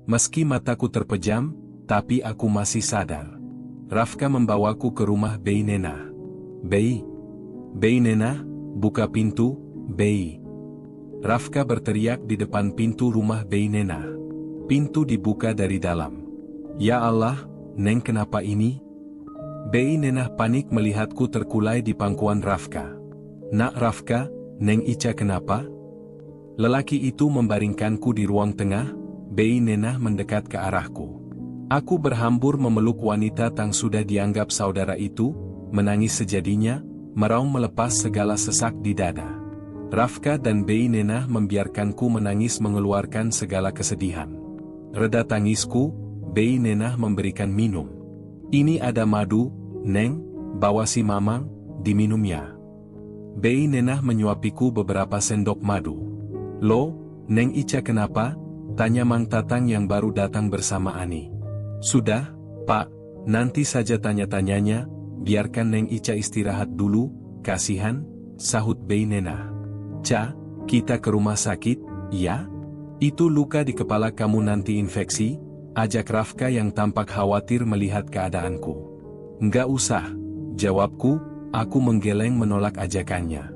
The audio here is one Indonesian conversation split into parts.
Meski mataku terpejam, tapi aku masih sadar. Rafka membawaku ke rumah Bei Nenah. Bei Nenah, buka pintu, Bei. Rafka berteriak di depan pintu rumah Bei Nenah. Pintu dibuka dari dalam. Ya Allah, Neng kenapa ini? Bei Nenah panik melihatku terkulai di pangkuan Rafka. Nak Rafka, Neng Ica kenapa? Lelaki itu membaringkanku di ruang tengah. Bei Nenah mendekat ke arahku. Aku berhambur memeluk wanita yang sudah dianggap saudara itu, menangis sejadinya, meraung melepas segala sesak di dada. Rafka dan Bei Nenah membiarkanku menangis mengeluarkan segala kesedihan. Reda tangisku, Bei Nenah memberikan minum. Ini ada madu, Neng, bawa si Mamang, diminum ya. Bei Nenah menyuapiku beberapa sendok madu. Lo, Neng Ica kenapa? Tanya Mang Tatang yang baru datang bersama Ani. Sudah, Pak, nanti saja tanya-tanyanya, biarkan Neng Ica istirahat dulu, kasihan, sahut Bei Nenah. Ca, kita ke rumah sakit, ya? Itu luka di kepala kamu nanti infeksi, ajak Rafka yang tampak khawatir melihat keadaanku. Enggak usah, jawabku, aku menggeleng menolak ajakannya.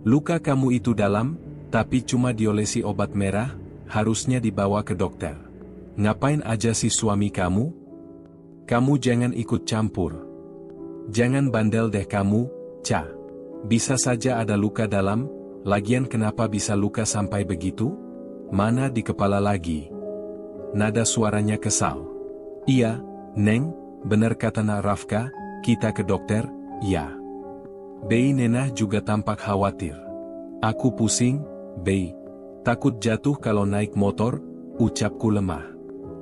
Luka kamu itu dalam, tapi cuma diolesi obat merah, harusnya dibawa ke dokter. Ngapain aja si suami kamu? Kamu jangan ikut campur. Jangan bandel deh kamu, Ca. Bisa saja ada luka dalam, lagian kenapa bisa luka sampai begitu? Mana di kepala lagi? Nada suaranya kesal. Iya, Neng, benar kata Nak Rafka, kita ke dokter, ya. Bei Nenah juga tampak khawatir. Aku pusing, Bei. Takut jatuh kalau naik motor, ucapku lemah.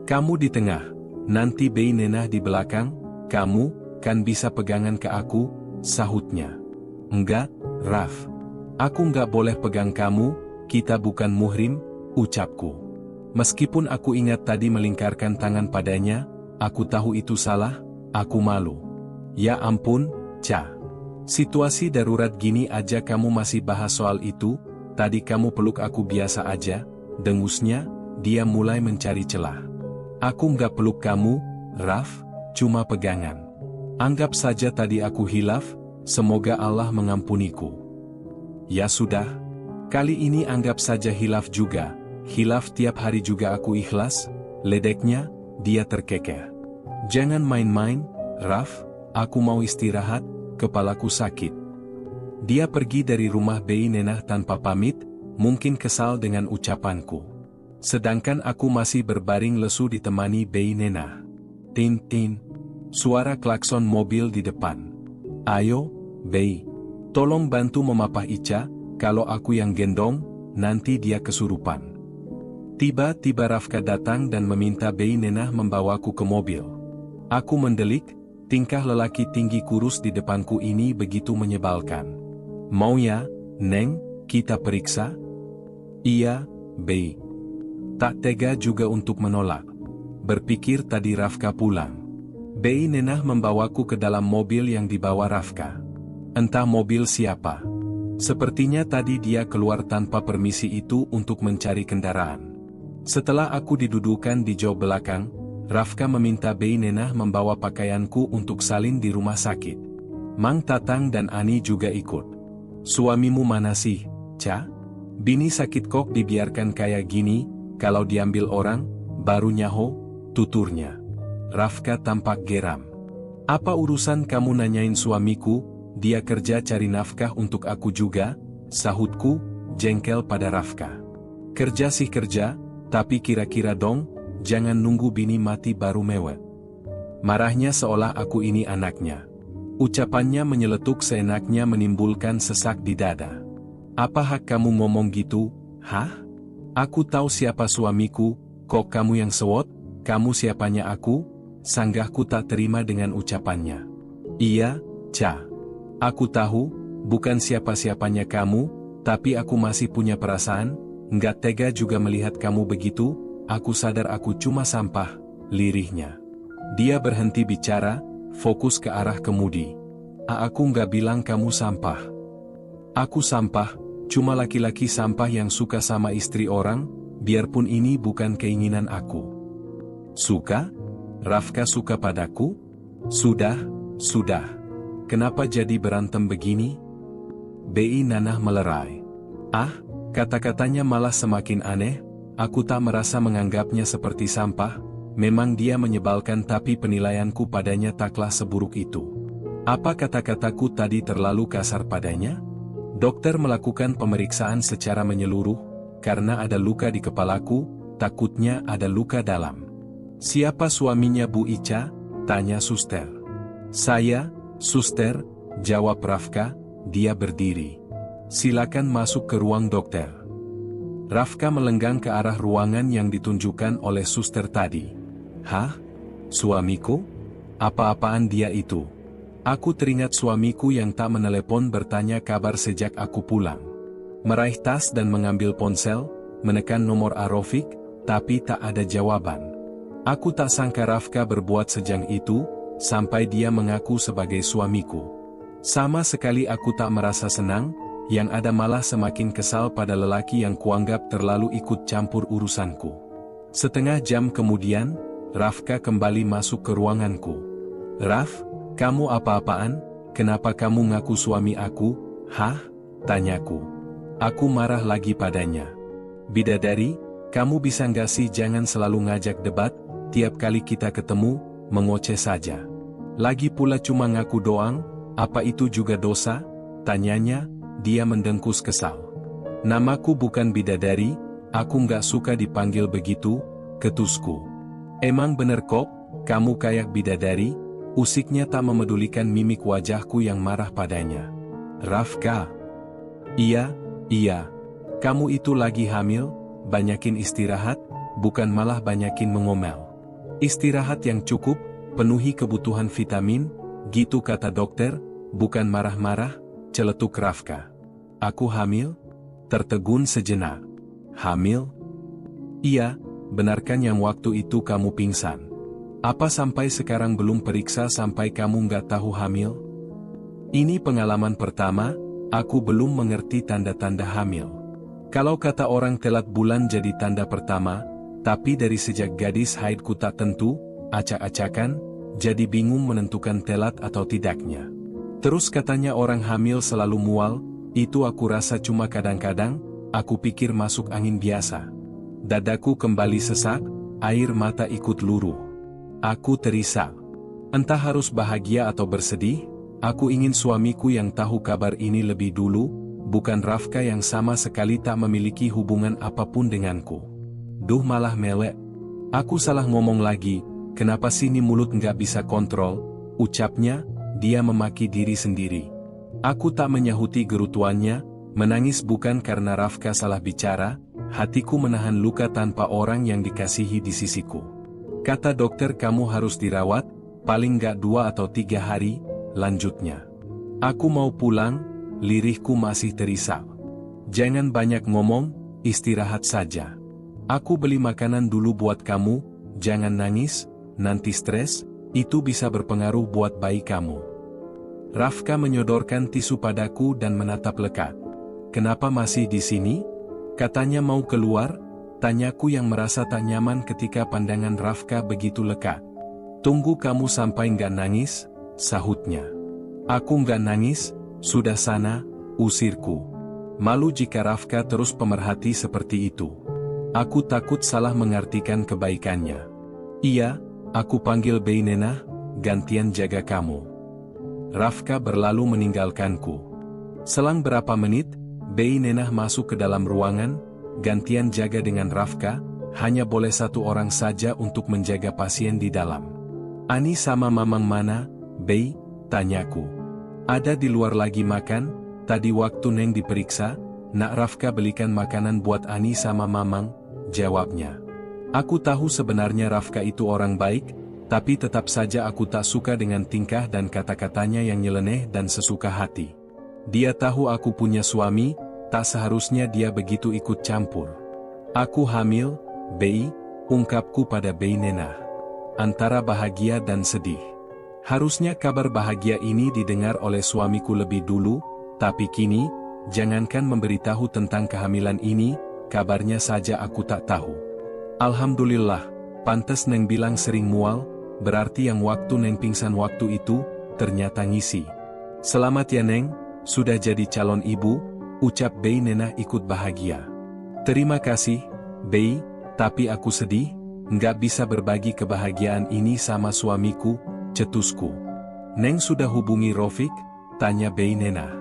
Kamu di tengah, nanti Bei Nenah di belakang, kamu, kan bisa pegangan ke aku, sahutnya. Enggak, Raf. Aku enggak boleh pegang kamu, kita bukan muhrim, ucapku. Meskipun aku ingat tadi melingkarkan tangan padanya, aku tahu itu salah, aku malu. Ya ampun, Ca. Situasi darurat gini aja kamu masih bahas soal itu, tadi kamu peluk aku biasa aja, dengusnya, dia mulai mencari celah. Aku nggak peluk kamu, Raf, cuma pegangan. Anggap saja tadi aku hilaf, semoga Allah mengampuniku. Ya sudah, kali ini anggap saja hilaf juga, hilaf tiap hari juga aku ikhlas, ledeknya, dia terkekeh. Jangan main-main, Raf, aku mau istirahat, kepalaku sakit. Dia pergi dari rumah Bei Nenah tanpa pamit, mungkin kesal dengan ucapanku. Sedangkan aku masih berbaring lesu ditemani Bei Nenah. Tin tin. Suara klakson mobil di depan. Ayo, Bei. Tolong bantu memapah Ica, kalau aku yang gendong, nanti dia kesurupan. Tiba-tiba Rafka datang dan meminta Bei Nenah membawaku ke mobil. Aku mendelik, tingkah lelaki tinggi kurus di depanku ini begitu menyebalkan. Mau ya, Neng, kita periksa? Iya, Bei. Tak tega juga untuk menolak. Berpikir tadi Rafka pulang. Bei Nenah membawaku ke dalam mobil yang dibawa Rafka. Entah mobil siapa. Sepertinya tadi dia keluar tanpa permisi itu untuk mencari kendaraan. Setelah aku didudukan di jok belakang, Rafka meminta Bei Nenah membawa pakaianku untuk salin di rumah sakit. Mang Tatang dan Ani juga ikut. Suamimu mana sih, Ca? Bini sakit kok dibiarkan kayak gini, kalau diambil orang, baru nyaho, tuturnya. Rafka tampak geram. Apa urusan kamu nanyain suamiku, dia kerja cari nafkah untuk aku juga, sahutku, jengkel pada Rafka. Kerja sih kerja, tapi kira-kira dong, jangan nunggu bini mati baru mewek. Marahnya seolah aku ini anaknya. Ucapannya menyeletuk seenaknya menimbulkan sesak di dada. Apa hak kamu ngomong gitu, hah? Aku tahu siapa suamiku, kok kamu yang sewot, kamu siapanya aku? Sanggahku tak terima dengan ucapannya. Iya, Ca. Aku tahu, bukan siapa-siapanya kamu, tapi aku masih punya perasaan, nggak tega juga melihat kamu begitu, aku sadar aku cuma sampah, lirihnya. Dia berhenti bicara, fokus ke arah kemudi. Aku nggak bilang kamu sampah. Aku sampah, cuma laki-laki sampah yang suka sama istri orang, biarpun ini bukan keinginan aku. Suka? Rafka suka padaku? Sudah. Kenapa jadi berantem begini? Bei Nanah melerai. Ah, kata-katanya malah semakin aneh, aku tak merasa menganggapnya seperti sampah, memang dia menyebalkan tapi penilaianku padanya taklah seburuk itu. Apa kata-kataku tadi terlalu kasar padanya? Dokter melakukan pemeriksaan secara menyeluruh, karena ada luka di kepalaku, takutnya ada luka dalam. Siapa suaminya Bu Ica? Tanya suster. Saya, suster, jawab Rafka. Dia berdiri. Silakan masuk ke ruang dokter. Rafka melenggang ke arah ruangan yang ditunjukkan oleh suster tadi. Hah? Suamiku? Apa-apaan dia itu? Aku teringat suamiku yang tak menelepon bertanya kabar sejak aku pulang. Meraih tas dan mengambil ponsel, menekan nomor Arofik, tapi tak ada jawaban. Aku tak sangka Rafka berbuat sejam itu, sampai dia mengaku sebagai suamiku. Sama sekali aku tak merasa senang, yang ada malah semakin kesal pada lelaki yang kuanggap terlalu ikut campur urusanku. Setengah jam kemudian, Rafka kembali masuk ke ruanganku. Raf, kamu apa-apaan? Kenapa kamu ngaku suami aku? Hah? Tanyaku. Aku marah lagi padanya. Bidadari, kamu bisa nggak sih jangan selalu ngajak debat, tiap kali kita ketemu, mengoceh saja. Lagi pula cuma ngaku doang. Apa itu juga dosa? Tanyanya, dia mendengkus kesal. Namaku bukan bidadari, aku nggak suka dipanggil begitu, ketusku. Emang bener kok, kamu kayak bidadari? Usiknya tak memedulikan mimik wajahku yang marah padanya. Rafka. Iya, kamu itu lagi hamil, banyakin istirahat, bukan malah banyakin mengomel. Istirahat yang cukup, penuhi kebutuhan vitamin, gitu kata dokter, bukan marah-marah, celetuk Rafka. Aku hamil? Tertegun sejenak. Hamil? Iya, benarkan yang waktu itu kamu pingsan? Apa sampai sekarang belum periksa sampai kamu nggak tahu hamil? Ini pengalaman pertama, aku belum mengerti tanda-tanda hamil. Kalau kata orang telat bulan jadi tanda pertama, tapi dari sejak gadis haidku tak tentu, acak-acakan, jadi bingung menentukan telat atau tidaknya. Terus katanya orang hamil selalu mual, itu aku rasa cuma kadang-kadang, aku pikir masuk angin biasa. Dadaku kembali sesak, air mata ikut luruh. Aku terisak. Entah harus bahagia atau bersedih, aku ingin suamiku yang tahu kabar ini lebih dulu, bukan Rafka yang sama sekali tak memiliki hubungan apapun denganku. Duh malah melek. Aku salah ngomong lagi. Kenapa sini mulut nggak bisa kontrol, ucapnya, dia memaki diri sendiri. Aku tak menyahuti gerutuannya, menangis bukan karena Rafka salah bicara, hatiku menahan luka tanpa orang yang dikasihi di sisiku. Kata dokter kamu harus dirawat, paling nggak 2 atau 3 hari, lanjutnya. Aku mau pulang, lirihku masih terisak. Jangan banyak ngomong, istirahat saja. Aku beli makanan dulu buat kamu, jangan nangis. Nanti stres, itu bisa berpengaruh buat bayi kamu. Rafka menyodorkan tisu padaku dan menatap lekat. Kenapa masih di sini? Katanya mau keluar, tanyaku yang merasa tak nyaman ketika pandangan Rafka begitu lekat. Tunggu kamu sampai nggak nangis, sahutnya. Aku nggak nangis, sudah sana, usirku. Malu jika Rafka terus pemerhati seperti itu. Aku takut salah mengartikan kebaikannya. Iya, aku panggil Bei Nenah, gantian jaga kamu. Rafka berlalu meninggalkanku. Selang berapa menit, Bei Nenah masuk ke dalam ruangan, gantian jaga dengan Rafka, hanya boleh 1 orang saja untuk menjaga pasien di dalam. Ani sama Mamang mana, Bei? Tanyaku. Ada di luar lagi makan, tadi waktu Neng diperiksa, nak Rafka belikan makanan buat Ani sama Mamang, jawabnya. Aku tahu sebenarnya Rafka itu orang baik, tapi tetap saja aku tak suka dengan tingkah dan kata-katanya yang nyeleneh dan sesuka hati. Dia tahu aku punya suami, tak seharusnya dia begitu ikut campur. Aku hamil, Bei, ungkapku pada Bei Nenah. Antara bahagia dan sedih. Harusnya kabar bahagia ini didengar oleh suamiku lebih dulu, tapi kini, jangankan memberitahu tentang kehamilan ini, kabarnya saja aku tak tahu. Alhamdulillah, Pantes Neng bilang sering mual, berarti yang waktu Neng pingsan waktu itu, ternyata ngisi. Selamat ya Neng, sudah jadi calon ibu, ucap Bei Nena ikut bahagia. Terima kasih, Bei, tapi aku sedih, nggak bisa berbagi kebahagiaan ini sama suamiku, cetusku. Neng sudah hubungi Rofik? Tanya Bei Nena.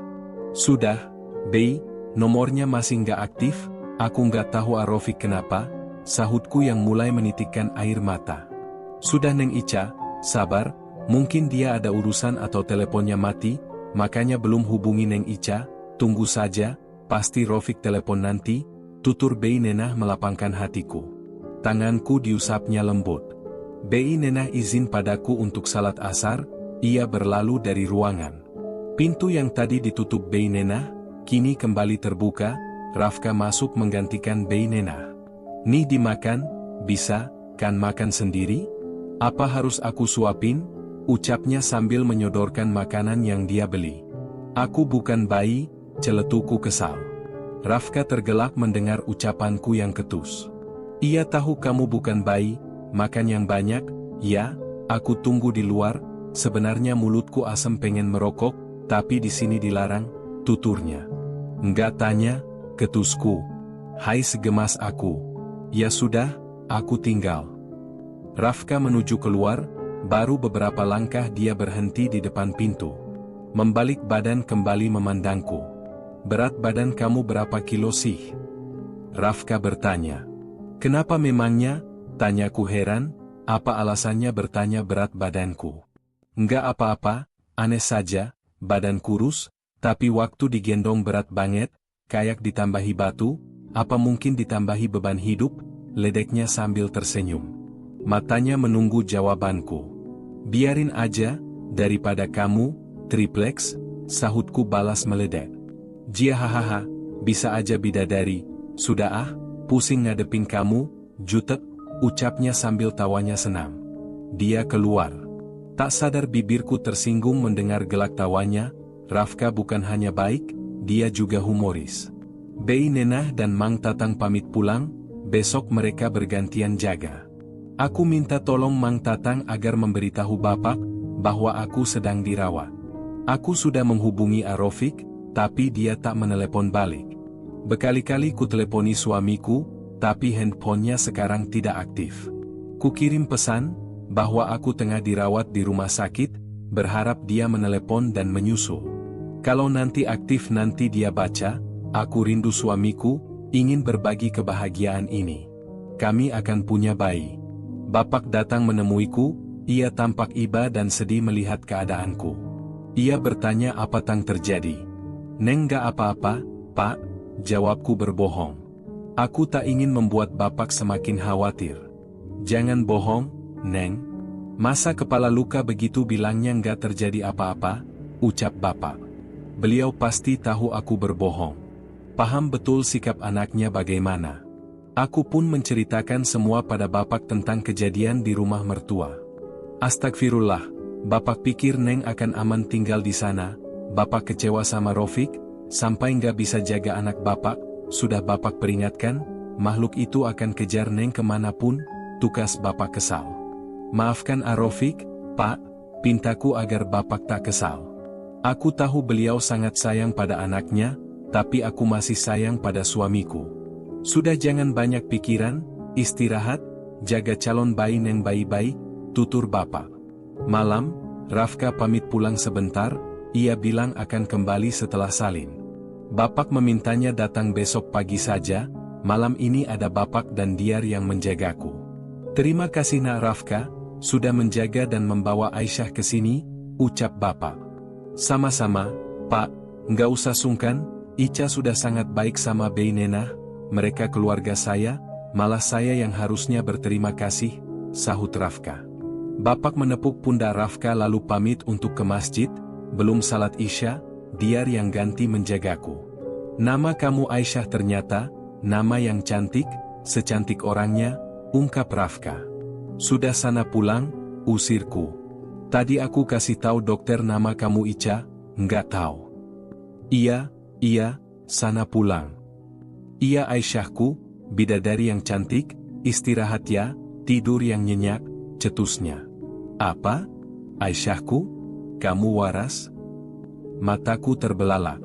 Sudah, Bei, nomornya masih nggak aktif, aku nggak tahu Rofik kenapa, sahutku yang mulai menitikkan air mata. Sudah Neng Ica, sabar, mungkin dia ada urusan atau teleponnya mati, makanya belum hubungi Neng Ica, tunggu saja, pasti Rofik telepon nanti, tutur Bei Nena melapangkan hatiku. Tanganku diusapnya lembut. Bei Nena izin padaku untuk salat asar, ia berlalu dari ruangan. Pintu yang tadi ditutup Bei Nena, kini kembali terbuka, Rafka masuk menggantikan Bei Nena. Nih dimakan, bisa, kan makan sendiri? Apa harus aku suapin? Ucapnya sambil menyodorkan makanan yang dia beli. Aku bukan bayi, celetuku kesal. Rafka tergelak mendengar ucapanku yang ketus. Ia tahu kamu bukan bayi, makan yang banyak, ya, aku tunggu di luar, sebenarnya mulutku asem pengen merokok, tapi di sini dilarang, tuturnya. Enggak tanya, ketusku. Hai segemas aku. Ya sudah, aku tinggal. Rafka menuju keluar, baru beberapa langkah dia berhenti di depan pintu. Membalik badan kembali memandangku. Berat badan kamu berapa kilo sih? Rafka bertanya. Kenapa memangnya? Tanyaku heran, apa alasannya bertanya berat badanku? Enggak apa-apa, aneh saja, badan kurus, tapi waktu digendong berat banget, kayak ditambahi batu, apa mungkin ditambahi beban hidup? Ledeknya sambil tersenyum. Matanya menunggu jawabanku. Biarin aja, daripada kamu, triplex, sahutku balas meledek. Jia hahaha, bisa aja bidadari, sudah ah, pusing ngadepin kamu, jutek, ucapnya sambil tawanya senang. Dia keluar. Tak sadar bibirku tersinggung mendengar gelak tawanya, Rafka bukan hanya baik, dia juga humoris. Bei Nena dan Mang Tatang pamit pulang, besok mereka bergantian jaga. Aku minta tolong Mang Tatang agar memberitahu Bapak, bahwa aku sedang dirawat. Aku sudah menghubungi Rofik, tapi dia tak menelepon balik. Berkali-kali ku teleponi suamiku, tapi handphonenya sekarang tidak aktif. Ku kirim pesan, bahwa aku tengah dirawat di rumah sakit, berharap dia menelepon dan menyusul. Kalau nanti aktif nanti dia baca, aku rindu suamiku, ingin berbagi kebahagiaan ini. Kami akan punya bayi. Bapak datang menemuiku, ia tampak iba dan sedih melihat keadaanku. Ia bertanya apa tang terjadi. Neng gak apa-apa, Pak, jawabku berbohong. Aku tak ingin membuat Bapak semakin khawatir. Jangan bohong, Neng. Masa kepala luka begitu bilangnya gak terjadi apa-apa, ucap Bapak. Beliau pasti tahu aku berbohong. Paham betul sikap anaknya bagaimana. Aku pun menceritakan semua pada Bapak tentang kejadian di rumah mertua. Astagfirullah, Bapak pikir Neng akan aman tinggal di sana, Bapak kecewa sama Rofik, sampai nggak bisa jaga anak Bapak, sudah Bapak peringatkan, makhluk itu akan kejar Neng kemanapun, tukas Bapak kesal. Maafkan Rofik, Pak, pintaku agar Bapak tak kesal. Aku tahu beliau sangat sayang pada anaknya, tapi aku masih sayang pada suamiku. Sudah jangan banyak pikiran, istirahat, jaga calon bayi Neng baik-baik, tutur Bapak. Malam, Rafka pamit pulang sebentar, ia bilang akan kembali setelah salin. Bapak memintanya datang besok pagi saja, malam ini ada Bapak dan Diar yang menjagaku. Terima kasih Nak Rafka, sudah menjaga dan membawa Aisyah ke sini, ucap Bapak. Sama-sama, Pak, nggak usah sungkan, Ica sudah sangat baik sama Bei Nena. Mereka keluarga saya, malah saya yang harusnya berterima kasih, sahut Rafka. Bapak menepuk pundak Rafka lalu pamit untuk ke masjid, belum salat Isya, Diar yang ganti menjagaku. Nama kamu Aisyah ternyata, nama yang cantik, secantik orangnya, ungkap Rafka. Sudah sana pulang, usirku. Tadi aku kasih tahu dokter nama kamu Ica, enggak tahu. Iya, sana pulang. Iya Aisyahku, bidadari yang cantik, istirahat ya, Tidur yang nyenyak, cetusnya. Apa? Aisyahku? Kamu waras? Mataku terbelalak.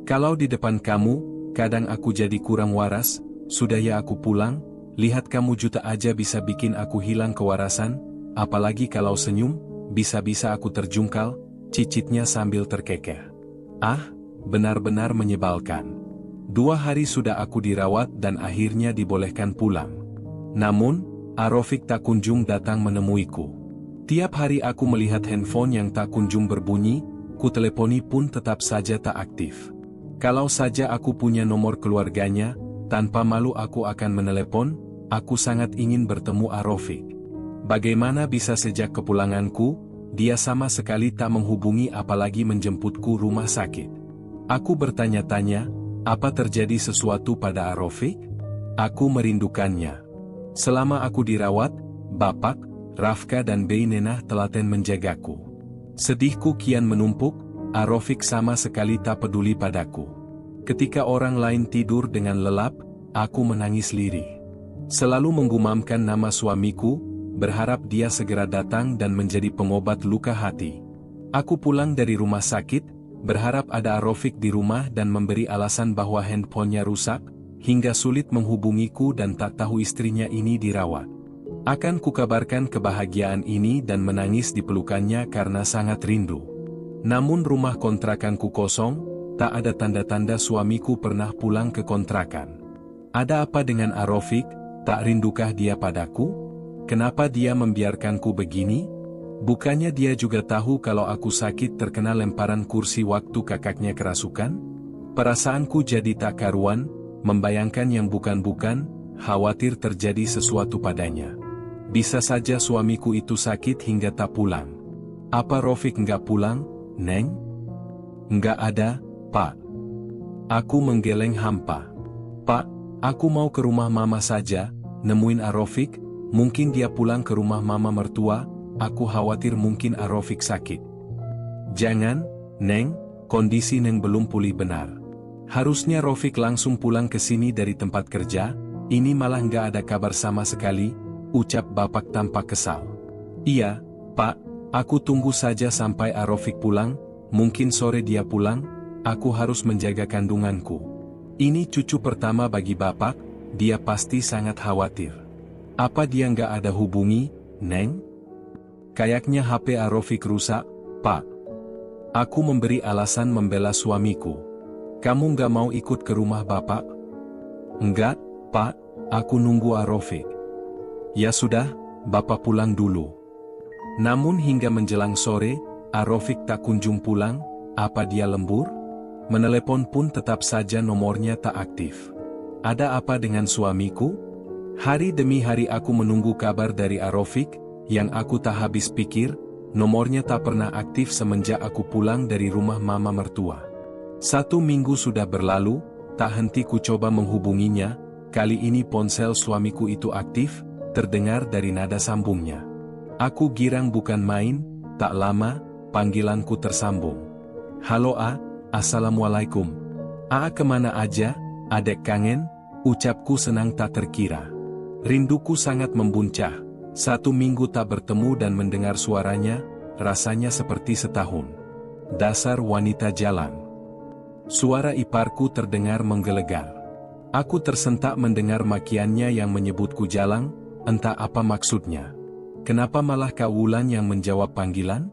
Kalau di depan kamu, kadang aku jadi kurang waras, sudah ya aku pulang, lihat kamu juta aja bisa bikin aku hilang kewarasan, apalagi kalau senyum, bisa-bisa aku terjungkal, cicitnya sambil terkekeh. Ah, benar-benar menyebalkan. 2 hari sudah aku dirawat dan akhirnya dibolehkan pulang. Namun, Arofik tak kunjung datang menemuiku. Tiap hari aku melihat handphone yang tak kunjung berbunyi, ku teleponi pun tetap saja tak aktif. Kalau saja aku punya nomor keluarganya, tanpa malu aku akan menelepon, aku sangat ingin bertemu Arofik. Bagaimana bisa sejak kepulanganku, dia sama sekali tak menghubungi apalagi menjemputku rumah sakit. Aku bertanya-tanya, apa terjadi sesuatu pada Arofik? Aku merindukannya. Selama aku dirawat, Bapak, Rafka dan Bey Nenah telaten menjagaku. Sedihku kian menumpuk, Arofik sama sekali tak peduli padaku. Ketika orang lain tidur dengan lelap, aku menangis lirih. Selalu menggumamkan nama suamiku, berharap dia segera datang dan menjadi pengobat luka hati. Aku pulang dari rumah sakit, berharap ada Arofik di rumah dan memberi alasan bahwa handphonenya rusak, hingga sulit menghubungiku dan tak tahu istrinya ini dirawat. Akan kukabarkan kebahagiaan ini dan menangis di pelukannya karena sangat rindu. Namun rumah kontrakanku kosong, tak ada tanda-tanda suamiku pernah pulang ke kontrakan. Ada apa dengan Arofik, tak rindukah dia padaku? Kenapa dia membiarkanku begini? Bukannya dia juga tahu kalau aku sakit terkena lemparan kursi waktu kakaknya kerasukan? Perasaanku jadi tak karuan, membayangkan yang bukan-bukan, khawatir terjadi sesuatu padanya. Bisa saja suamiku itu sakit hingga tak pulang. Apa Rofik nggak pulang, Neng? Nggak ada, Pak. Aku menggeleng hampa. Pak, aku mau ke rumah mama saja, nemuin Arofik, mungkin dia pulang ke rumah mama mertua, aku khawatir mungkin Arofik sakit. Jangan, Neng, kondisi Neng belum pulih benar. Harusnya Rofik langsung pulang ke sini dari tempat kerja, ini malah nggak ada kabar sama sekali, ucap Bapak tanpa kesal. Iya, Pak, aku tunggu saja sampai Arofik pulang, mungkin sore dia pulang, aku harus menjaga kandunganku. Ini cucu pertama bagi Bapak, dia pasti sangat khawatir. Apa dia nggak ada hubungi, Neng? Kayaknya HP Arofik rusak, Pak. Aku memberi alasan membela suamiku. Kamu nggak mau ikut ke rumah Bapak? Enggak, Pak, aku nunggu Arofik. Ya sudah, Bapak pulang dulu. Namun hingga menjelang sore, Arofik tak kunjung pulang, apa dia lembur? Menelepon pun tetap saja nomornya tak aktif. Ada apa dengan suamiku? Hari demi hari aku menunggu kabar dari Arofik, yang aku tak habis pikir, nomornya tak pernah aktif semenjak aku pulang dari rumah mama mertua. 1 minggu sudah berlalu, tak henti ku coba menghubunginya, kali ini ponsel suamiku itu aktif, terdengar dari nada sambungnya. Aku girang bukan main, tak lama, panggilanku tersambung. Halo A, Assalamualaikum. A kemana aja, adek kangen, ucapku senang tak terkira. Rinduku sangat membuncah, 1 minggu tak bertemu dan mendengar suaranya, rasanya seperti setahun. Dasar wanita jalan. Suara iparku terdengar menggelegar. Aku tersentak mendengar makiannya yang menyebutku jalang, entah apa maksudnya. Kenapa malah Kak Wulan yang menjawab panggilan?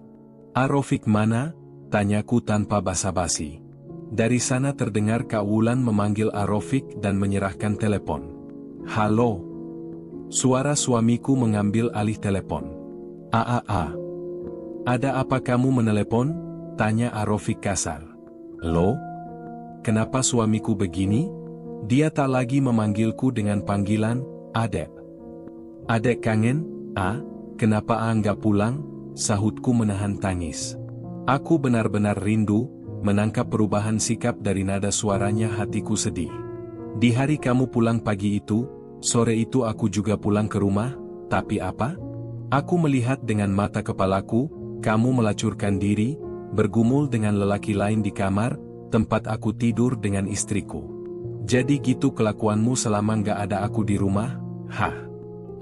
Arofik mana? Tanyaku tanpa basa-basi. Dari sana terdengar Kak Wulan memanggil Arofik dan menyerahkan telepon. Halo. Suara suamiku mengambil alih telepon. Ada apa kamu menelepon? Tanya Arofik kasar. Lo? Kenapa suamiku begini? Dia tak lagi memanggilku dengan panggilan, Adek. Adek kangen, A, kenapa A nggak pulang? Sahutku menahan tangis. Aku benar-benar rindu, menangkap perubahan sikap dari nada suaranya hatiku sedih. Di hari kamu pulang pagi itu, sore itu aku juga pulang ke rumah, tapi apa? Aku melihat dengan mata kepalaku, kamu melacurkan diri, bergumul dengan lelaki lain di kamar, tempat aku tidur dengan istriku. Jadi gitu kelakuanmu selama nggak ada aku di rumah? Hah?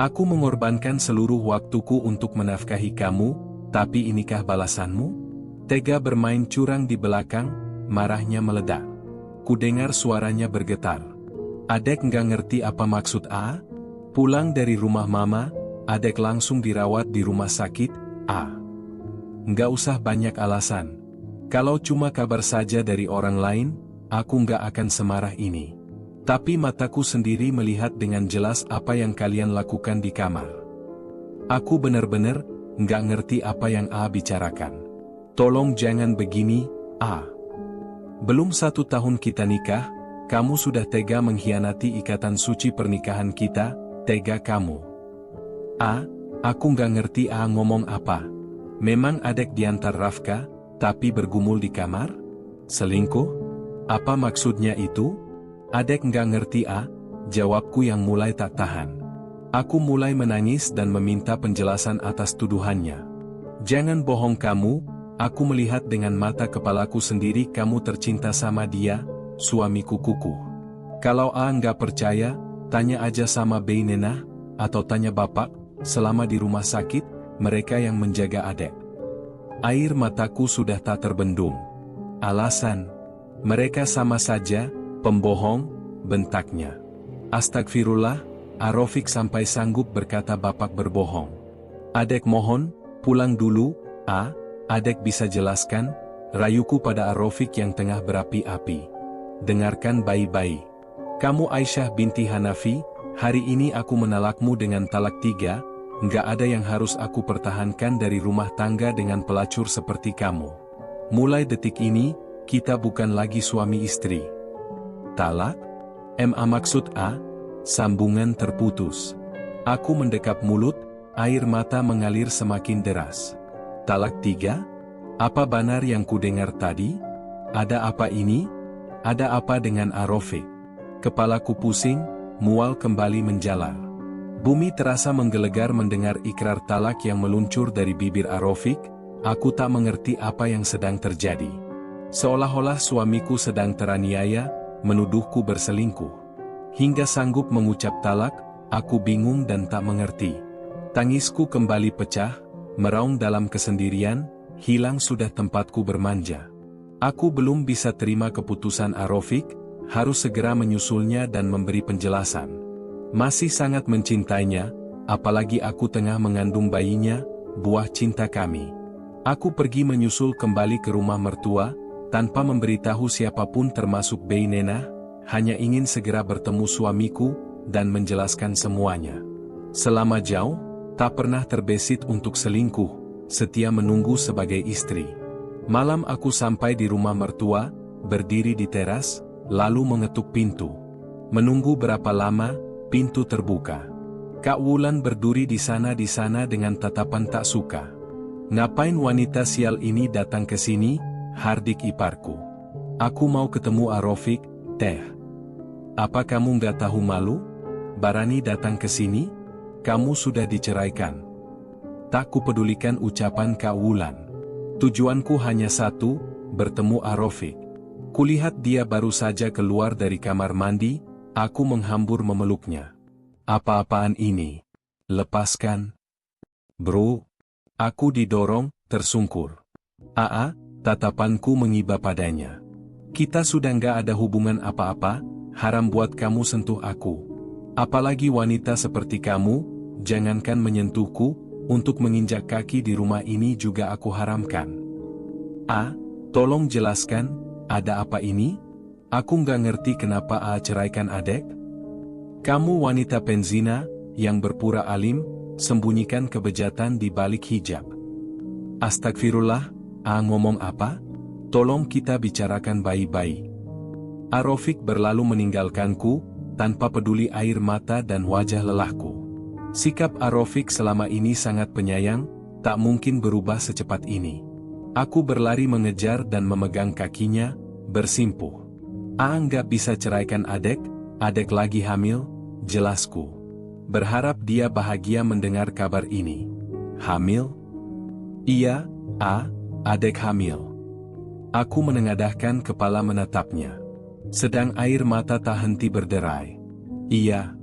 Aku mengorbankan seluruh waktuku untuk menafkahi kamu, tapi inikah balasanmu? Tega bermain curang di belakang, marahnya meledak. Kudengar suaranya bergetar. Adek nggak ngerti apa maksud A? Pulang dari rumah mama, adek langsung dirawat di rumah sakit, A. Nggak usah banyak alasan. Kalau cuma kabar saja dari orang lain, aku nggak akan semarah ini. Tapi mataku sendiri melihat dengan jelas apa yang kalian lakukan di kamar. Aku benar-benar nggak ngerti apa yang A bicarakan. Tolong jangan begini, A. Belum 1 tahun kita nikah, kamu sudah tega mengkhianati ikatan suci pernikahan kita, tega kamu. A, aku nggak ngerti A ngomong apa. Memang adek diantar Rafka, tapi bergumul di kamar? Selingkuh? Apa maksudnya itu? Adek nggak ngerti A, jawabku yang mulai tak tahan. Aku mulai menangis dan meminta penjelasan atas tuduhannya. Jangan bohong kamu, aku melihat dengan mata kepalaku sendiri kamu tercinta sama dia, suamiku kuku. Kalau A nggak percaya, tanya aja sama Bey Nena, atau tanya bapak, selama di rumah sakit, mereka yang menjaga adek. Air mataku sudah tak terbendung. Alasan, mereka sama saja, pembohong, bentaknya. Astagfirullah, Arofik sampai sanggup berkata bapak berbohong. Adek mohon, pulang dulu, A, adek bisa jelaskan, rayuku pada Arofik yang tengah berapi-api. Dengarkan baik-baik. Kamu Aisyah binti Hanafi, hari ini aku menalakmu dengan talak 3, nggak ada yang harus aku pertahankan dari rumah tangga dengan pelacur seperti kamu. Mulai detik ini, kita bukan lagi suami istri. Talak? MA maksud A? Sambungan terputus. Aku mendekap mulut, air mata mengalir semakin deras. Talak 3? Apa benar yang kudengar tadi? Ada apa ini? Ada apa dengan Arofik? Kepalaku pusing, mual kembali menjalar. Bumi terasa menggelegar mendengar ikrar talak yang meluncur dari bibir Arofik. Aku tak mengerti apa yang sedang terjadi. Seolah-olah suamiku sedang teraniaya, menuduhku berselingkuh. Hingga sanggup mengucap talak, aku bingung dan tak mengerti. Tangisku kembali pecah, meraung dalam kesendirian, hilang sudah tempatku bermanja. Aku belum bisa terima keputusan Arofik, harus segera menyusulnya dan memberi penjelasan. Masih sangat mencintainya, apalagi aku tengah mengandung bayinya, buah cinta kami. Aku pergi menyusul kembali ke rumah mertua, tanpa memberitahu siapapun termasuk Bey Nena, hanya ingin segera bertemu suamiku, dan menjelaskan semuanya. Selama jauh, tak pernah terbesit untuk selingkuh, setia menunggu sebagai istri. Malam aku sampai di rumah mertua, berdiri di teras, lalu mengetuk pintu. Menunggu berapa lama, pintu terbuka. Kak Wulan berdiri di sana dengan tatapan tak suka. Ngapain wanita sial ini datang ke sini? Hardik iparku. Aku mau ketemu Arofik, teh. Apa kamu nggak tahu malu? Barani datang ke sini? Kamu sudah diceraikan. Tak kupedulikan ucapan Kak Wulan. Tujuanku hanya satu, bertemu Arofik. Kulihat dia baru saja keluar dari kamar mandi, aku menghambur memeluknya. Apa-apaan ini? Lepaskan. Bro. Aku didorong, tersungkur. Aa, tatapanku mengiba padanya. Kita sudah nggak ada hubungan apa-apa, haram buat kamu sentuh aku. Apalagi wanita seperti kamu, jangankan menyentuhku, untuk menginjak kaki di rumah ini juga aku haramkan. A, tolong jelaskan, ada apa ini? Aku nggak ngerti kenapa A ceraikan adek. Kamu wanita penzina, yang berpura alim, sembunyikan kebejatan di balik hijab. Astagfirullah, A ngomong apa? Tolong kita bicarakan baik-baik. Arofik berlalu meninggalkanku, tanpa peduli air mata dan wajah lelahku. Sikap Arofik selama ini sangat penyayang, tak mungkin berubah secepat ini. Aku berlari mengejar dan memegang kakinya, bersimpuh. A nggak bisa ceraikan adek lagi hamil, jelasku. Berharap dia bahagia mendengar kabar ini. Hamil? Iya, A, adek hamil. Aku menengadahkan kepala menatapnya. Sedang air mata tak henti berderai. Iya,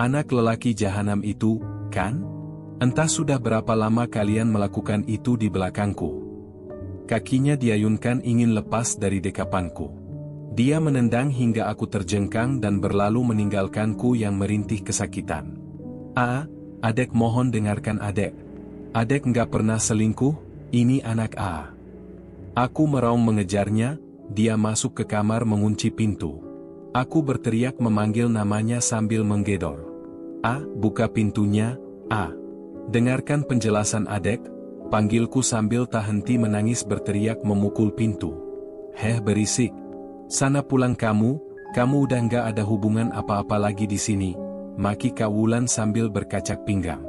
anak lelaki jahanam itu, kan? Entah sudah berapa lama kalian melakukan itu di belakangku. Kakinya diayunkan ingin lepas dari dekapanku. Dia menendang hingga aku terjengkang dan berlalu meninggalkanku yang merintih kesakitan. Adek mohon dengarkan adek. Adek nggak pernah selingkuh, ini anak A. Aku meraung mengejarnya, dia masuk ke kamar mengunci pintu. Aku berteriak memanggil namanya sambil menggedor. Buka pintunya, A. Dengarkan penjelasan adek, panggilku sambil tak henti menangis berteriak memukul pintu. Berisik. Sana pulang kamu udah nggak ada hubungan apa-apa lagi di sini, maki Kak Wulan sambil berkacak pinggang.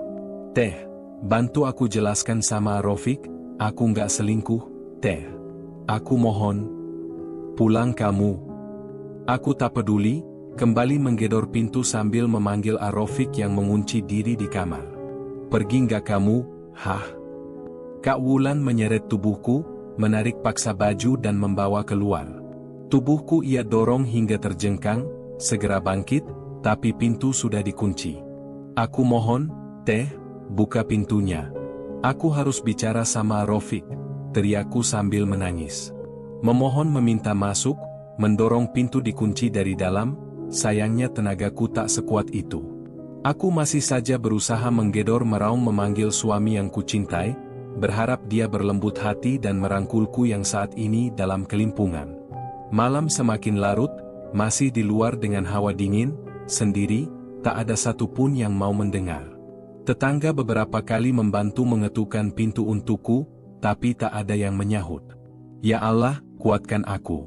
Bantu aku jelaskan sama Rofik, aku nggak selingkuh, Aku mohon. Pulang kamu. Aku tak peduli, kembali menggedor pintu sambil memanggil Rofik yang mengunci diri di kamar. Pergi nggak kamu, Kak Wulan menyeret tubuhku, menarik paksa baju dan membawa keluar. Tubuhku ia dorong hingga terjengkang, segera bangkit, tapi pintu sudah dikunci. Aku mohon, buka pintunya. Aku harus bicara sama Rofik, teriakku sambil menangis. Memohon meminta masuk, mendorong pintu dikunci dari dalam, sayangnya tenagaku tak sekuat itu. Aku masih saja berusaha menggedor meraung memanggil suami yang kucintai, berharap dia berlembut hati dan merangkulku yang saat ini dalam kelimpungan. Malam semakin larut, masih di luar dengan hawa dingin, sendiri, tak ada satupun yang mau mendengar. Tetangga beberapa kali membantu mengetukkan pintu untukku, tapi tak ada yang menyahut. Ya Allah, kuatkan aku.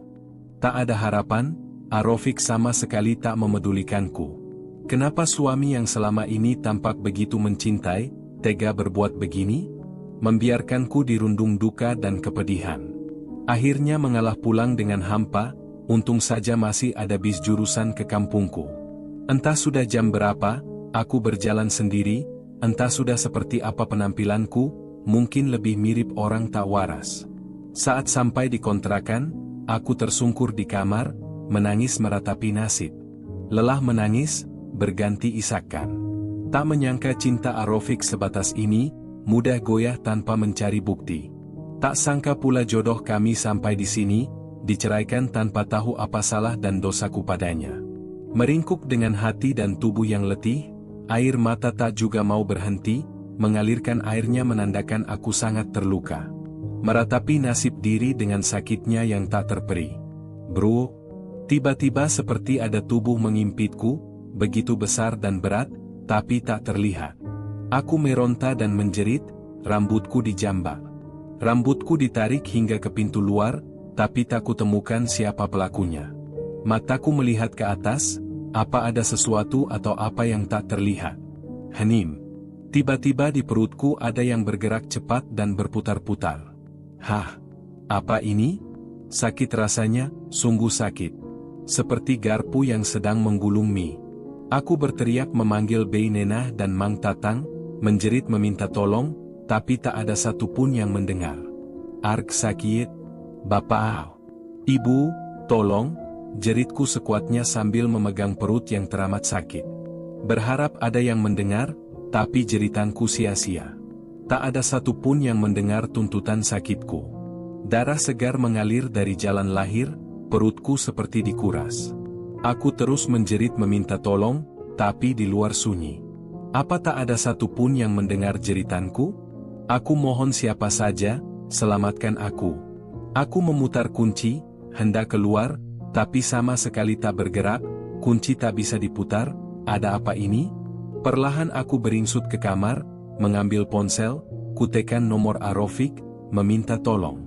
Tak ada harapan, Rofik sama sekali tak memedulikanku. Kenapa suami yang selama ini tampak begitu mencintai, tega berbuat begini? Membiarkanku dirundung duka dan kepedihan. Akhirnya mengalah pulang dengan hampa, untung saja masih ada bis jurusan ke kampungku. Entah sudah jam berapa, aku berjalan sendiri, entah sudah seperti apa penampilanku, mungkin lebih mirip orang tak waras. Saat sampai di kontrakan, aku tersungkur di kamar, menangis meratapi nasib. Lelah menangis, berganti isakan. Tak menyangka cinta Rofik sebatas ini, mudah goyah tanpa mencari bukti. Tak sangka pula jodoh kami sampai di sini, diceraikan tanpa tahu apa salah dan dosaku padanya. Meringkuk dengan hati dan tubuh yang letih, air mata tak juga mau berhenti, mengalirkan airnya menandakan aku sangat terluka. Meratapi nasib diri dengan sakitnya yang tak terperi. Bro, tiba-tiba seperti ada tubuh mengimpitku, begitu besar dan berat, tapi tak terlihat. Aku meronta dan menjerit, rambutku dijambak. Rambutku ditarik hingga ke pintu luar, tapi tak kutemukan siapa pelakunya. Mataku melihat ke atas, apa ada sesuatu atau apa yang tak terlihat. Hening. Tiba-tiba di perutku ada yang bergerak cepat dan berputar-putar. Apa ini? Sakit rasanya, sungguh sakit. Seperti garpu yang sedang menggulung mie. Aku berteriak memanggil Bey Nenah dan Mang Tatang, menjerit meminta tolong, tapi tak ada satupun yang mendengar. Arg sakit, Bapak. Ibu, tolong, jeritku sekuatnya sambil memegang perut yang teramat sakit. Berharap ada yang mendengar, tapi jeritanku sia-sia. Tak ada satupun yang mendengar tuntutan sakitku. Darah segar mengalir dari jalan lahir, perutku seperti dikuras. Aku terus menjerit meminta tolong, tapi di luar sunyi. Apa tak ada satupun yang mendengar jeritanku? Aku mohon siapa saja, selamatkan aku. Aku memutar kunci, hendak keluar, tapi sama sekali tak bergerak, kunci tak bisa diputar, ada apa ini? Perlahan aku beringsut ke kamar, mengambil ponsel, kutekan nomor Rofik, meminta tolong.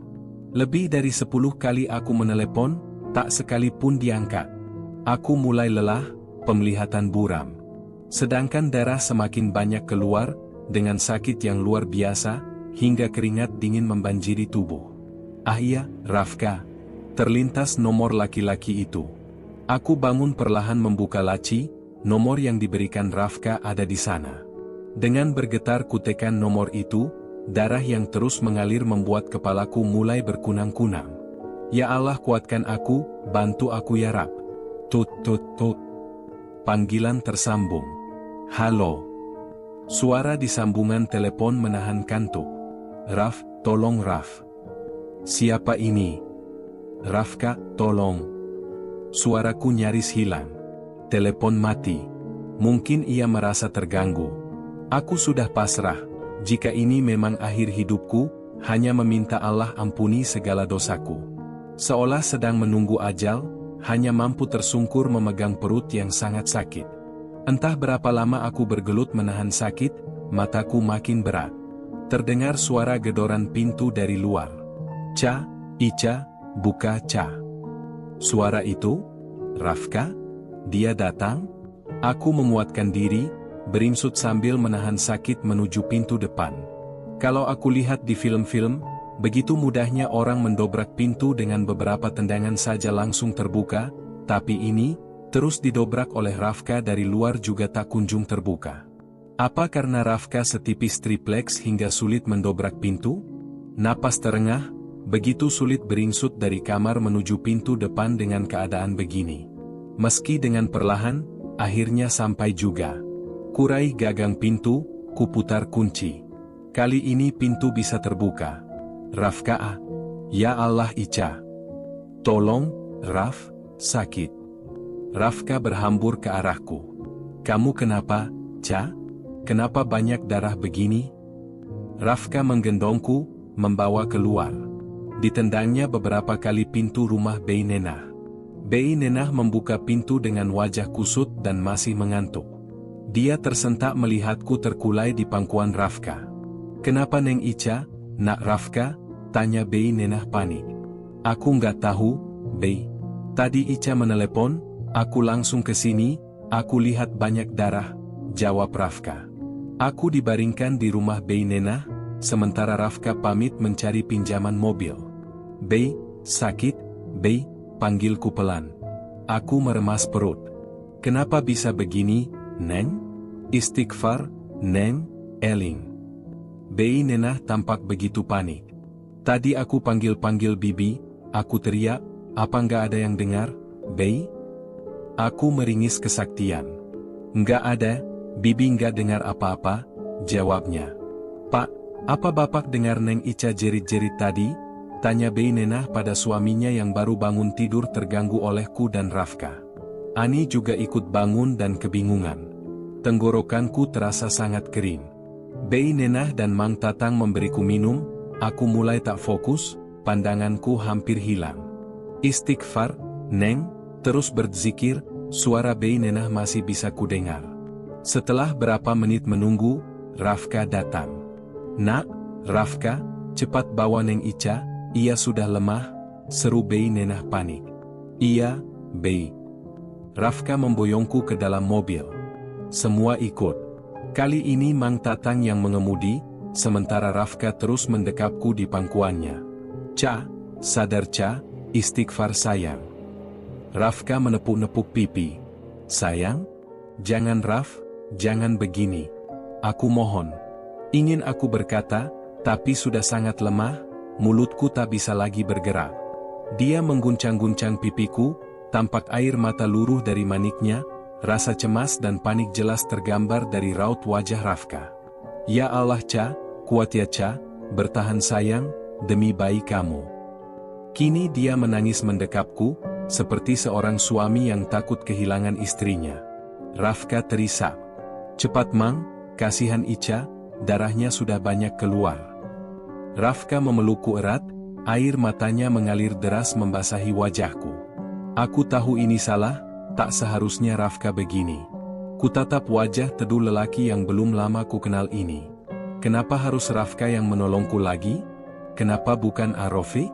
Lebih dari 10 kali aku menelepon, tak sekalipun diangkat. Aku mulai lelah, penglihatan buram. Sedangkan darah semakin banyak keluar, dengan sakit yang luar biasa, hingga keringat dingin membanjiri tubuh. Iya, Rafka. Terlintas nomor laki-laki itu. Aku bangun perlahan membuka laci, nomor yang diberikan Rafka ada di sana. Dengan bergetar kutekan nomor itu, darah yang terus mengalir membuat kepalaku mulai berkunang-kunang. Ya Allah kuatkan aku, bantu aku ya Rab. Tut. Panggilan tersambung. Halo. Suara di sambungan telepon menahan kantuk. Raf, tolong Raf. Siapa ini? Rafka, tolong. Suaraku nyaris hilang. Telepon mati. Mungkin ia merasa terganggu. Aku sudah pasrah. Jika ini memang akhir hidupku, hanya meminta Allah ampuni segala dosaku. Seolah sedang menunggu ajal, hanya mampu tersungkur memegang perut yang sangat sakit. Entah berapa lama aku bergelut menahan sakit, mataku makin berat. Terdengar suara gedoran pintu dari luar. Ca, Ica, buka Ca. Suara itu? Rafka? Dia datang? Aku menguatkan diri, beringsut sambil menahan sakit menuju pintu depan. Kalau aku lihat di film-film, begitu mudahnya orang mendobrak pintu dengan beberapa tendangan saja langsung terbuka, tapi ini, terus didobrak oleh Rafka dari luar juga tak kunjung terbuka. Apa karena Rafka setipis triplex hingga sulit mendobrak pintu? Napas terengah, begitu sulit beringsut dari kamar menuju pintu depan dengan keadaan begini. Meski dengan perlahan, akhirnya sampai juga. Kurai gagang pintu, kuputar kunci. Kali ini pintu bisa terbuka. Rafka, ya Allah Ica. Tolong, Raf, sakit. Rafka berhambur ke arahku. Kamu kenapa, Ca? Kenapa banyak darah begini? Rafka menggendongku, membawa keluar. Ditendangnya beberapa kali pintu rumah Bei Nenah. Bei Nenah membuka pintu dengan wajah kusut dan masih mengantuk. Dia tersentak melihatku terkulai di pangkuan Rafka. Kenapa Neng Ica, nak Rafka? Tanya Bei Nenah panik. Aku nggak tahu, Bei. Tadi Ica menelepon, aku langsung ke sini, aku lihat banyak darah, jawab Rafka. Aku dibaringkan di rumah Bei Nenah, sementara Rafka pamit mencari pinjaman mobil. Bei, sakit, Bei, panggilku pelan. Aku meremas perut. Kenapa bisa begini, Neng? Istighfar, Neng, Eling. Bei Nenah tampak begitu panik. Tadi aku panggil-panggil Bibi, aku teriak, apa nggak ada yang dengar, Bei? Aku meringis kesaktian. Nggak ada, Bibi nggak dengar apa-apa, jawabnya. Pak, apa Bapak dengar Neng Ica jerit-jerit tadi? Tanya Bei Nenah pada suaminya yang baru bangun tidur terganggu olehku dan Rafka. Ani juga ikut bangun dan kebingungan. Tenggorokanku terasa sangat kering. Bei Nenah dan Mang Tatang memberiku minum, aku mulai tak fokus, pandanganku hampir hilang. Istighfar, Neng, terus berzikir, suara Bei Nenah masih bisa kudengar. Setelah berapa menit menunggu, Rafka datang. Nak, Rafka, cepat bawa Neng Ica, ia sudah lemah, seru Bei Nenah panik. Iya, Bei. Rafka memboyongku ke dalam mobil. Semua ikut. Kali ini Mang Tatang yang mengemudi, sementara Rafka terus mendekapku di pangkuannya. Ca, sadar Ca, istighfar sayang. Rafka menepuk-nepuk pipi. Sayang? Jangan Raf, jangan begini. Aku mohon. Ingin aku berkata, tapi sudah sangat lemah, mulutku tak bisa lagi bergerak. Dia mengguncang-guncang pipiku, tampak air mata luruh dari maniknya, rasa cemas dan panik jelas tergambar dari raut wajah Rafka. Ya Allah Ca, kuat ya Ca, bertahan sayang, demi bayi kamu. Kini dia menangis mendekapku, seperti seorang suami yang takut kehilangan istrinya. Rafka terisak. Cepat Mang, kasihan Ica, darahnya sudah banyak keluar. Rafka memelukku erat, air matanya mengalir deras membasahi wajahku. Aku tahu ini salah, tak seharusnya Rafka begini. Kutatap wajah teduh lelaki yang belum lama ku kenal ini. Kenapa harus Rafka yang menolongku lagi? Kenapa bukan Arofik?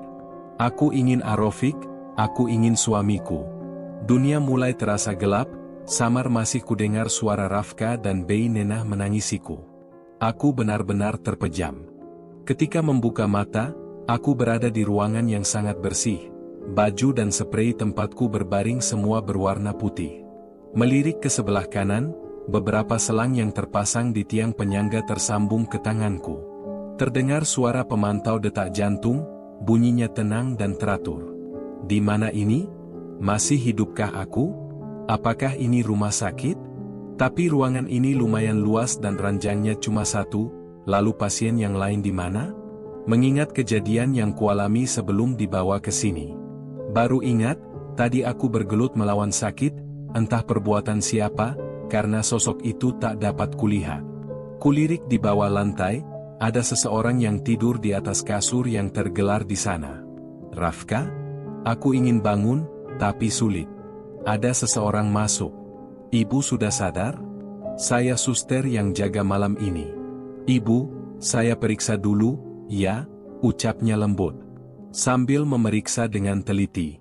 Aku ingin Arofik, aku ingin suamiku. Dunia mulai terasa gelap, samar masih kudengar suara Rafka dan Bei Nenah menangisiku. Aku benar-benar terpejam. Ketika membuka mata, aku berada di ruangan yang sangat bersih. Baju dan sprei tempatku berbaring semua berwarna putih. Melirik ke sebelah kanan, beberapa selang yang terpasang di tiang penyangga tersambung ke tanganku. Terdengar suara pemantau detak jantung, bunyinya tenang dan teratur. Di mana ini? Masih hidupkah aku? Apakah ini rumah sakit? Tapi ruangan ini lumayan luas dan ranjangnya cuma satu, lalu pasien yang lain di mana? Mengingat kejadian yang kualami sebelum dibawa ke sini. Baru ingat, tadi aku bergelut melawan sakit, entah perbuatan siapa, karena sosok itu tak dapat kulihat. Kulirik di bawah lantai, ada seseorang yang tidur di atas kasur yang tergelar di sana. Rafka? Aku ingin bangun, tapi sulit. Ada seseorang masuk. Ibu sudah sadar? Saya suster yang jaga malam ini. Ibu, saya periksa dulu, ya, ucapnya lembut. Sambil memeriksa dengan teliti.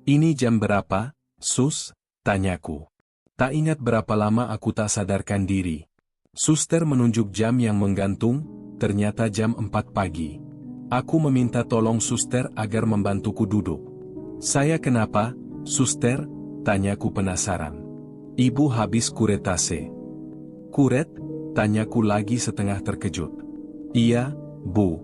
Ini jam berapa, sus? Tanyaku. Tak ingat berapa lama aku tak sadarkan diri. Suster menunjuk jam yang menggantung, ternyata jam 4 pagi. Aku meminta tolong suster agar membantuku duduk. Saya kenapa, suster? Tanyaku penasaran. Ibu habis kuretase. Kuret? Tanyaku lagi setengah terkejut. Iya, Bu.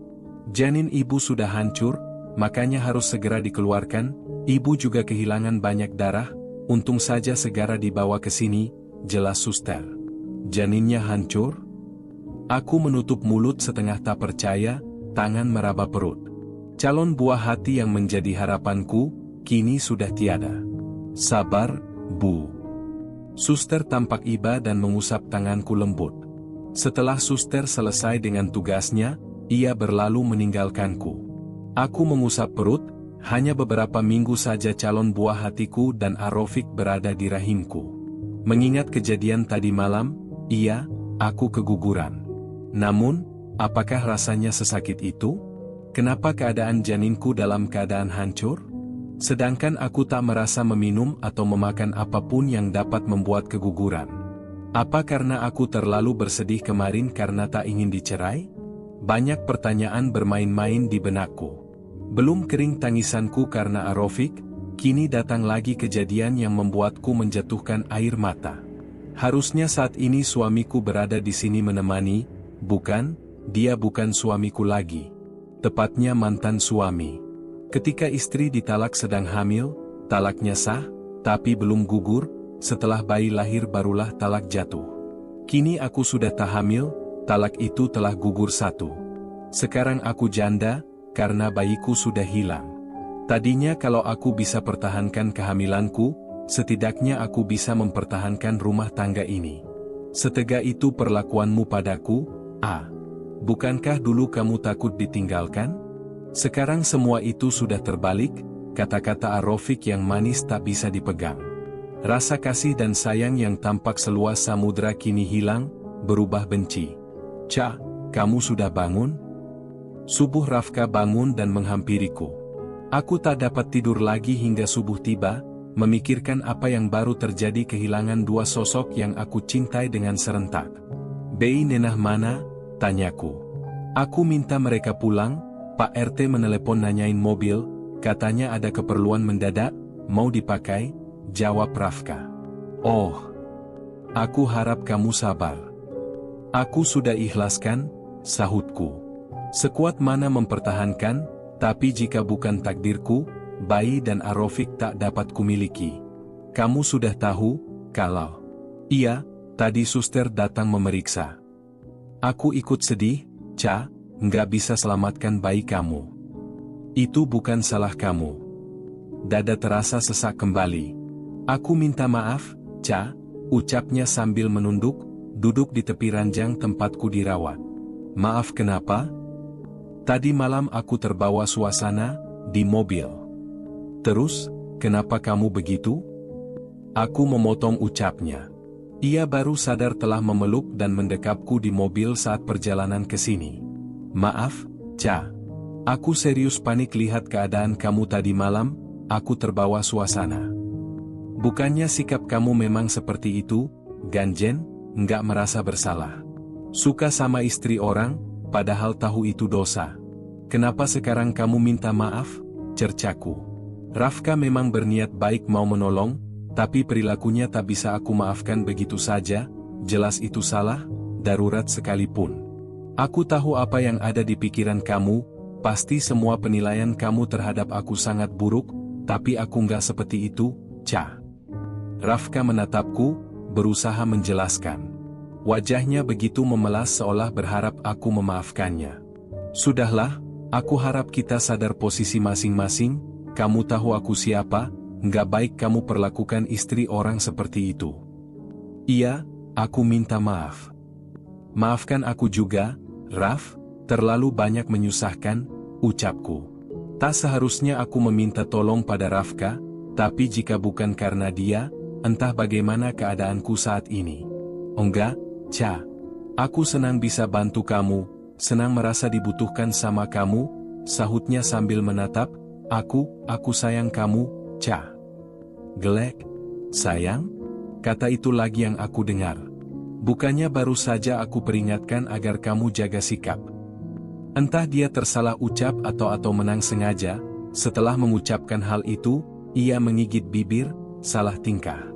Janin ibu sudah hancur, makanya harus segera dikeluarkan. Ibu juga kehilangan banyak darah, untung saja segera dibawa ke sini, jelas suster. Janinnya hancur? Aku menutup mulut setengah tak percaya, tangan meraba perut. Calon buah hati yang menjadi harapanku, kini sudah tiada. Sabar, Bu. Suster tampak iba dan mengusap tanganku lembut. Setelah suster selesai dengan tugasnya, ia berlalu meninggalkanku. Aku mengusap perut, hanya beberapa minggu saja calon buah hatiku dan Arofik berada di rahimku. Mengingat kejadian tadi malam, iya, aku keguguran. Namun, apakah rasanya sesakit itu? Kenapa keadaan janinku dalam keadaan hancur? Sedangkan aku tak merasa meminum atau memakan apapun yang dapat membuat keguguran. Apa karena aku terlalu bersedih kemarin karena tak ingin dicerai? Banyak pertanyaan bermain-main di benakku. Belum kering tangisanku karena Arofik, kini datang lagi kejadian yang membuatku menjatuhkan air mata. Harusnya saat ini suamiku berada di sini menemani, bukan, dia bukan suamiku lagi. Tepatnya mantan suami. Ketika istri ditalak sedang hamil, talaknya sah, tapi belum gugur, setelah bayi lahir barulah talak jatuh. Kini aku sudah tak hamil, talak itu telah gugur satu. Sekarang aku janda, karena bayiku sudah hilang. Tadinya kalau aku bisa pertahankan kehamilanku, setidaknya aku bisa mempertahankan rumah tangga ini. Setega itu perlakuanmu padaku, bukankah dulu kamu takut ditinggalkan? Sekarang semua itu sudah terbalik, kata-kata Arofik yang manis tak bisa dipegang. Rasa kasih dan sayang yang tampak seluas samudra kini hilang, berubah benci. Cak, kamu sudah bangun? Subuh Rafka bangun dan menghampiriku. Aku tak dapat tidur lagi hingga subuh tiba, memikirkan apa yang baru terjadi kehilangan dua sosok yang aku cintai dengan serentak. Bei Nenah mana? Tanyaku. Aku minta mereka pulang. Pak RT menelepon nanyain mobil, katanya ada keperluan mendadak, mau dipakai, jawab Rafka. Oh, aku harap kamu sabar. Aku sudah ikhlaskan, sahutku. Sekuat mana mempertahankan, tapi jika bukan takdirku, bayi dan Arofik tak dapat kumiliki. Kamu sudah tahu, kalau... Iya, tadi suster datang memeriksa. Aku ikut sedih, Ca. Nggak bisa selamatkan bayi kamu. Itu bukan salah kamu. Dada terasa sesak kembali. Aku minta maaf, Ca, ucapnya sambil menunduk, duduk di tepi ranjang tempatku dirawat. Maaf kenapa? Tadi malam aku terbawa suasana, di mobil. Terus, kenapa kamu begitu? Aku memotong ucapnya. Ia baru sadar telah memeluk dan mendekapku di mobil saat perjalanan ke sini. Maaf, Ca. Aku serius panik lihat keadaan kamu tadi malam, aku terbawa suasana. Bukannya sikap kamu memang seperti itu, ganjen, nggak merasa bersalah. Suka sama istri orang, padahal tahu itu dosa. Kenapa sekarang kamu minta maaf? Cercaku. Rafka memang berniat baik mau menolong, tapi perilakunya tak bisa aku maafkan begitu saja, jelas itu salah, darurat sekalipun. Aku tahu apa yang ada di pikiran kamu, pasti semua penilaian kamu terhadap aku sangat buruk, tapi aku nggak seperti itu, Ca. Rafka menatapku, berusaha menjelaskan. Wajahnya begitu memelas seolah berharap aku memaafkannya. Sudahlah, aku harap kita sadar posisi masing-masing, kamu tahu aku siapa, nggak baik kamu perlakukan istri orang seperti itu. Iya, aku minta maaf. Maafkan aku juga, Raf, terlalu banyak menyusahkan, ucapku. Tak seharusnya aku meminta tolong pada Rafka, tapi jika bukan karena dia, entah bagaimana keadaanku saat ini. Enggak, Ca. Aku senang bisa bantu kamu, senang merasa dibutuhkan sama kamu, sahutnya sambil menatap, aku sayang kamu, Ca. Gelek, sayang? Kata itu lagi yang aku dengar. Bukannya baru saja aku peringatkan agar kamu jaga sikap. Entah dia tersalah ucap atau menang sengaja, setelah mengucapkan hal itu, ia menggigit bibir, salah tingkah.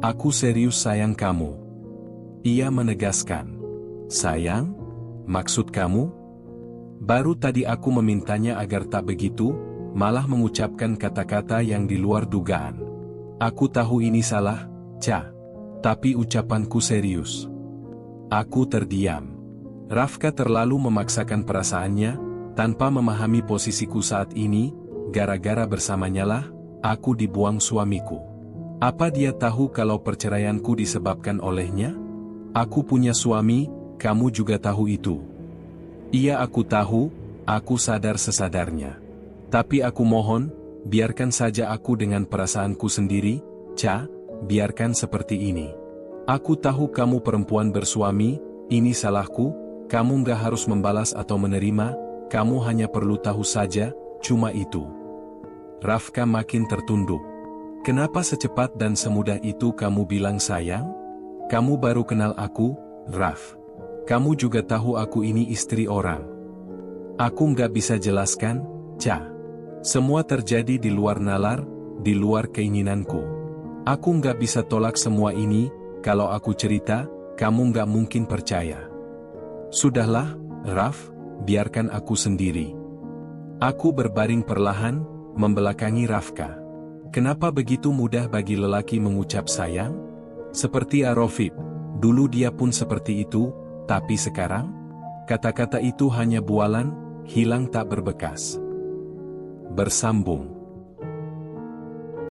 Aku serius sayang kamu. Ia menegaskan. Sayang? Maksud kamu? Baru tadi aku memintanya agar tak begitu, malah mengucapkan kata-kata yang di luar dugaan. Aku tahu ini salah, Ca. Tapi ucapanku serius. Aku terdiam. Rafka terlalu memaksakan perasaannya, tanpa memahami posisiku saat ini, gara-gara bersamanya lah, aku dibuang suamiku. Apa dia tahu kalau perceraianku disebabkan olehnya? Aku punya suami, kamu juga tahu itu. Iya aku tahu, aku sadar sesadarnya. Tapi aku mohon, biarkan saja aku dengan perasaanku sendiri, Ca. Biarkan seperti ini. Aku tahu kamu perempuan bersuami, ini salahku, kamu gak harus membalas atau menerima, kamu hanya perlu tahu saja, cuma itu. Rafka makin tertunduk. Kenapa secepat dan semudah itu kamu bilang sayang? Kamu baru kenal aku, Raf. Kamu juga tahu aku ini istri orang. Aku gak bisa jelaskan, Ca. Semua terjadi di luar nalar, di luar keinginanku. Aku nggak bisa tolak semua ini, kalau aku cerita, kamu nggak mungkin percaya. Sudahlah, Raf, biarkan aku sendiri. Aku berbaring perlahan, membelakangi Rafka. Kenapa begitu mudah bagi lelaki mengucap sayang? Seperti Arofib, dulu dia pun seperti itu, tapi sekarang? Kata-kata itu hanya bualan, hilang tak berbekas. Bersambung.